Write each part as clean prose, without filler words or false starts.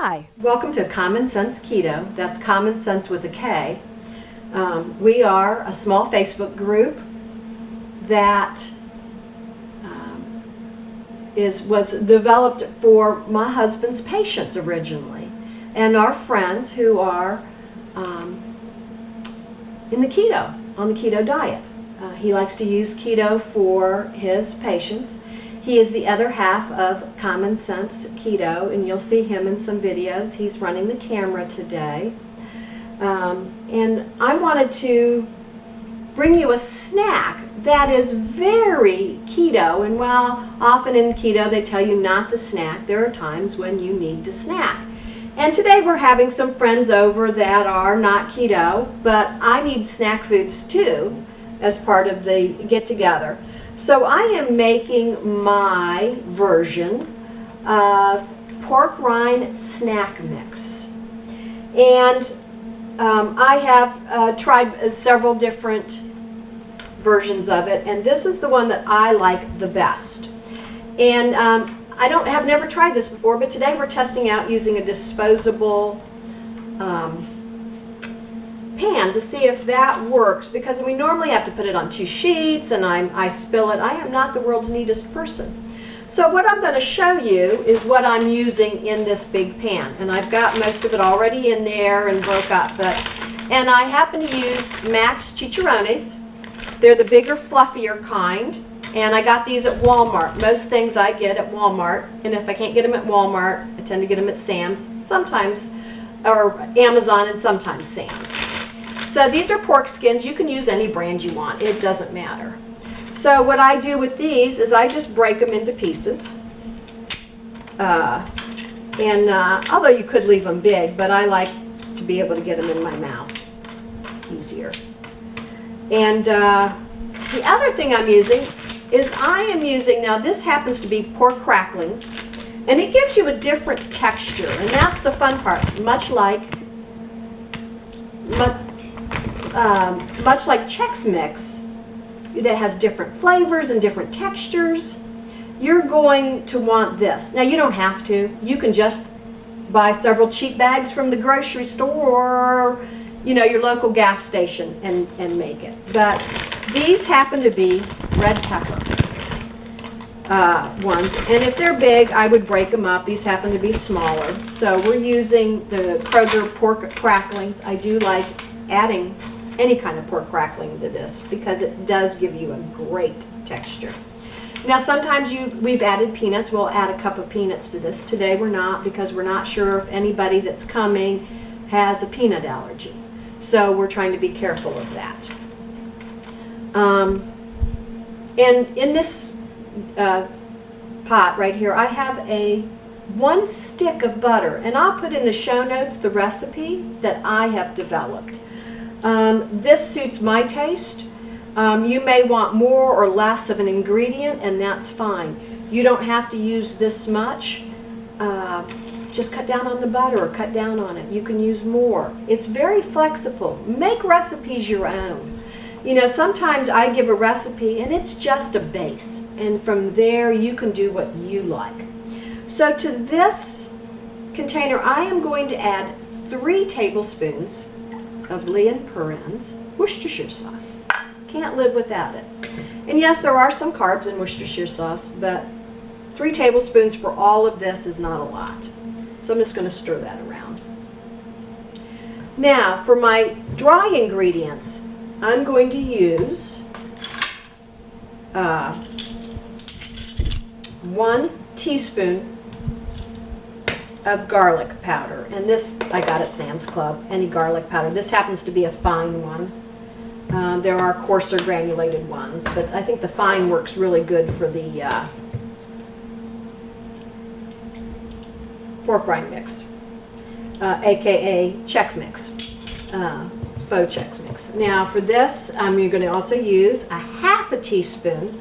Hi, welcome to Common Sense Keto. That's Common Sense with a K. We are a small Facebook group that was developed for my husband's patients originally, and our friends who are in the keto, on the keto diet. He likes to use keto for his patients. He is the other half of Common Sense Keto, and you'll see him in some videos. He's running the camera today. And I wanted to bring you a snack that is very keto. And while often in keto they tell you not to snack, there are times when you need to snack. And today we're having some friends over that are not keto, but I need snack foods too as part of the get-together. So I am making my version of pork rind snack mix. And I have tried several different versions of it, and this is the one that I like the best. And I have never tried this before, but today we're testing out using a disposable pan to see if that works, because we normally have to put it on 2 sheets and I spill it. I am not the world's neatest person. So what I'm going to show you is what I'm using in this big pan, and I've got most of it already in there and broke up, and I happen to use Max chicharrones. They're the bigger, fluffier kind, and I got these at Walmart. Most things I get at Walmart, and if I can't get them at Walmart, I tend to get them at Sam's, sometimes, or Amazon, and sometimes Sam's. So these are pork skins. You can use any brand you want. It doesn't matter. So what I do with these is I just break them into pieces. Although you could leave them big, but I like to be able to get them in my mouth easier. And the other thing I'm using is now this happens to be pork cracklings, and it gives you a different texture, and that's the fun part. Much like Chex Mix that has different flavors and different textures, you're going to want this. Now you don't have to. You can just buy several cheap bags from the grocery store or your local gas station and make it. But these happen to be red pepper ones, and if they're big I would break them up. These happen to be smaller. So we're using the Kroger pork cracklings. I do like adding any kind of pork crackling to this because it does give you a great texture. Now sometimes we've added peanuts. We'll add a cup of peanuts to this. Today we're not, because we're not sure if anybody that's coming has a peanut allergy. So we're trying to be careful of that. And in this pot right here I have 1 stick of butter, and I'll put in the show notes the recipe that I have developed. This suits my taste. You may want more or less of an ingredient, and that's fine. You don't have to use this much. Just cut down on the butter or cut down on it. You can use more. It's very flexible. Make recipes your own. Sometimes I give a recipe and it's just a base, and from there you can do what you like. So to this container I am going to add 3 tablespoons of Lea & Perrins Worcestershire sauce. Can't live without it. And yes, there are some carbs in Worcestershire sauce, but 3 tablespoons for all of this is not a lot. So I'm just going to stir that around. Now for my dry ingredients, I'm going to use 1 teaspoon of garlic powder, and this I got at Sam's Club. Any garlic powder. This happens to be a fine one. There are coarser granulated ones, but I think the fine works really good for the pork rind mix, aka Chex Mix, faux Chex Mix. Now for this I'm going to also use a 1/2 teaspoon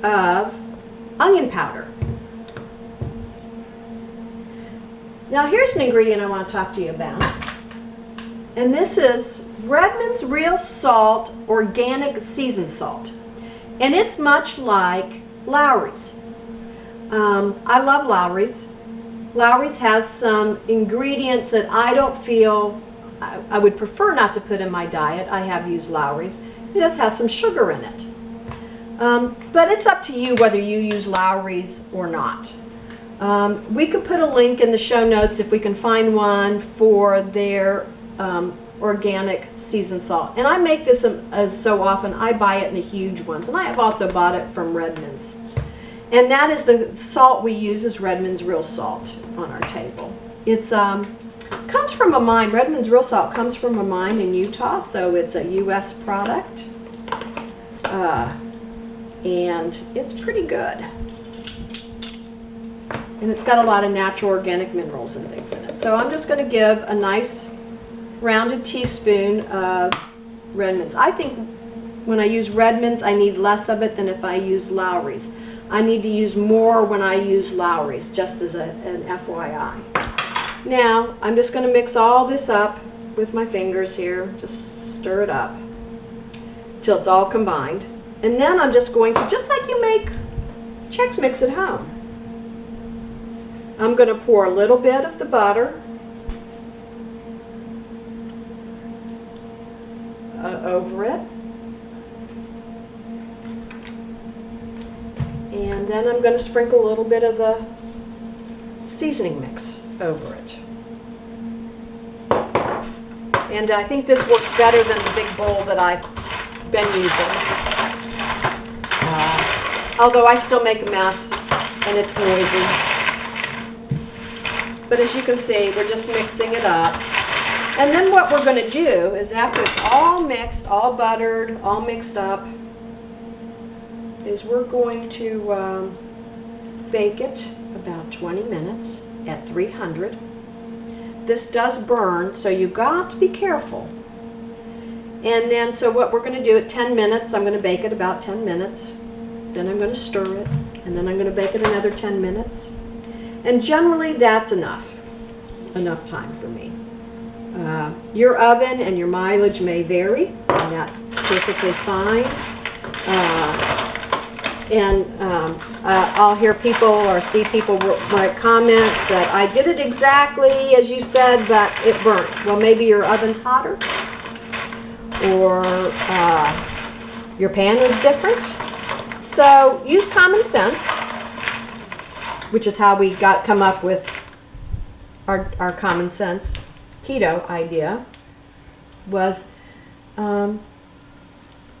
of onion powder. Now here's an ingredient I want to talk to you about, and this is Redmond's Real Salt Organic Seasoned Salt, and it's much like Lowry's. I love Lowry's. Lowry's has some ingredients that I don't feel I would prefer not to put in my diet. I have used Lowry's. It just has some sugar in it. But it's up to you whether you use Lowry's or not. We could put a link in the show notes if we can find one for their organic seasoned salt. And I make this as so often, I buy it in the huge ones. And I have also bought it from Redmond's. And that is the salt we use is Redmond's Real Salt on our table. It's comes from a mine. Redmond's Real Salt comes from a mine in Utah, so it's a U.S. product. And it's pretty good. And it's got a lot of natural organic minerals and things in it. So I'm just going to give a nice rounded teaspoon of Redmond's. I think when I use Redmond's, I need less of it than if I use Lowry's. I need to use more when I use Lowry's, just as an FYI. Now, I'm just going to mix all this up with my fingers here. Just stir it up till it's all combined. And then I'm just going to, just like you make Chex Mix at home, I'm going to pour a little bit of the butter over it. And then I'm going to sprinkle a little bit of the seasoning mix over it. And I think this works better than the big bowl that I've been using. Although I still make a mess and it's noisy. But as you can see, we're just mixing it up. And then what we're going to do is after it's all mixed, all buttered, all mixed up, is we're going to bake it about 20 minutes at 300. This does burn, so you've got to be careful. And then, so what we're going to do at 10 minutes, I'm going to bake it about 10 minutes. Then I'm going to stir it, and then I'm going to bake it another 10 minutes. And generally, that's enough time for me. Your oven and your mileage may vary, and that's perfectly fine. I'll hear people or see people write comments that I did it exactly as you said, but it burnt. Well, maybe your oven's hotter, or your pan is different. So use common sense, which is how we come up with our common sense keto idea. Was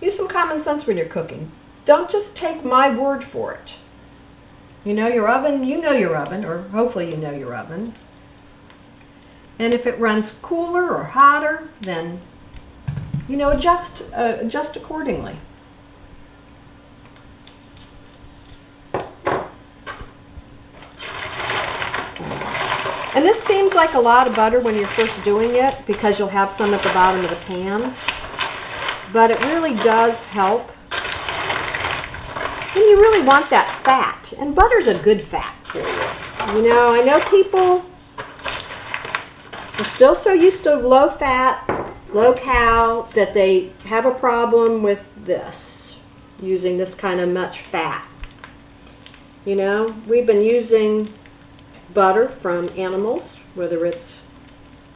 use some common sense when you're cooking. Don't just take my word for it. You know your oven, or hopefully you know your oven. And if it runs cooler or hotter, then, adjust accordingly. And this seems like a lot of butter when you're first doing it because you'll have some at the bottom of the pan. But it really does help. And you really want that fat. And butter's a good fat for you. I know people are still so used to low fat, low cal, that they have a problem with this, using this kind of much fat. We've been using butter from animals, whether it's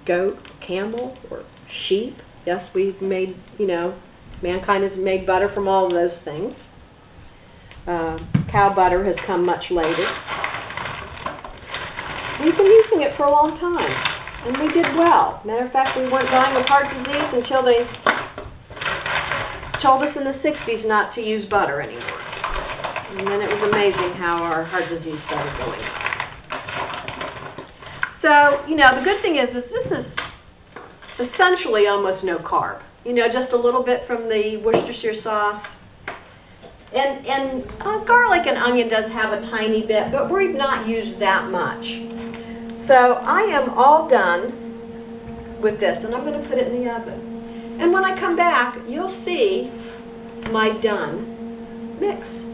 goat, camel, or sheep. Yes, we've made, mankind has made butter from all of those things. Cow butter has come much later. We've been using it for a long time, and we did well. Matter of fact, we weren't dying of heart disease until they told us in the 60s not to use butter anymore. And then it was amazing how our heart disease started going up. So, the good thing is this is essentially almost no carb. Just a little bit from the Worcestershire sauce. And garlic and onion does have a tiny bit, but we've not used that much. So I am all done with this, and I'm going to put it in the oven. And when I come back, you'll see my done mix.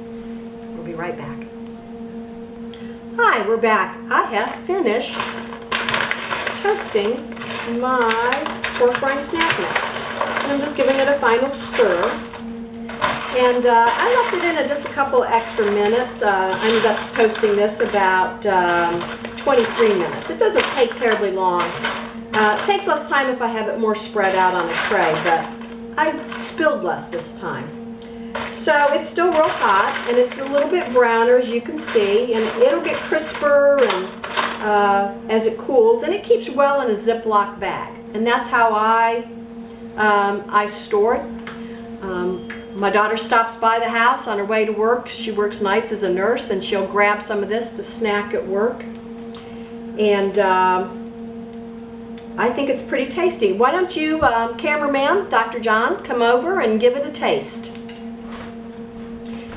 We'll be right back. Hi, we're back. I have finished toasting my pork rind snack mix. And I'm just giving it a final stir. And I left it in just a couple extra minutes. I ended up toasting this about 23 minutes. It doesn't take terribly long. It takes less time if I have it more spread out on a tray, but I spilled less this time. So it's still real hot, and it's a little bit browner, as you can see, and it'll get crisper and as it cools, and it keeps well in a Ziploc bag, and that's how I store it. My daughter stops by the house on her way to work. She works nights as a nurse, and she'll grab some of this to snack at work. And I think it's pretty tasty. Why don't you, cameraman, Dr. John, come over and give it a taste.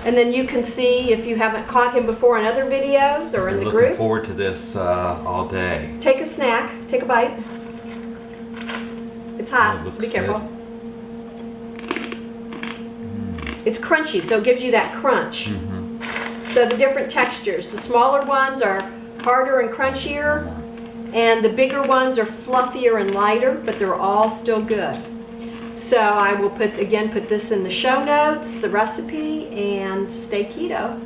And then you can see if you haven't caught him before in other videos or in the group. Looking forward to this all day. Take a snack, take a bite. It's hot, so be careful. Good. It's crunchy, so it gives you that crunch. So the different textures. The smaller ones are harder and crunchier, and the bigger ones are fluffier and lighter, but they're all still good. So I will put this in the show notes, the recipe, and stay keto.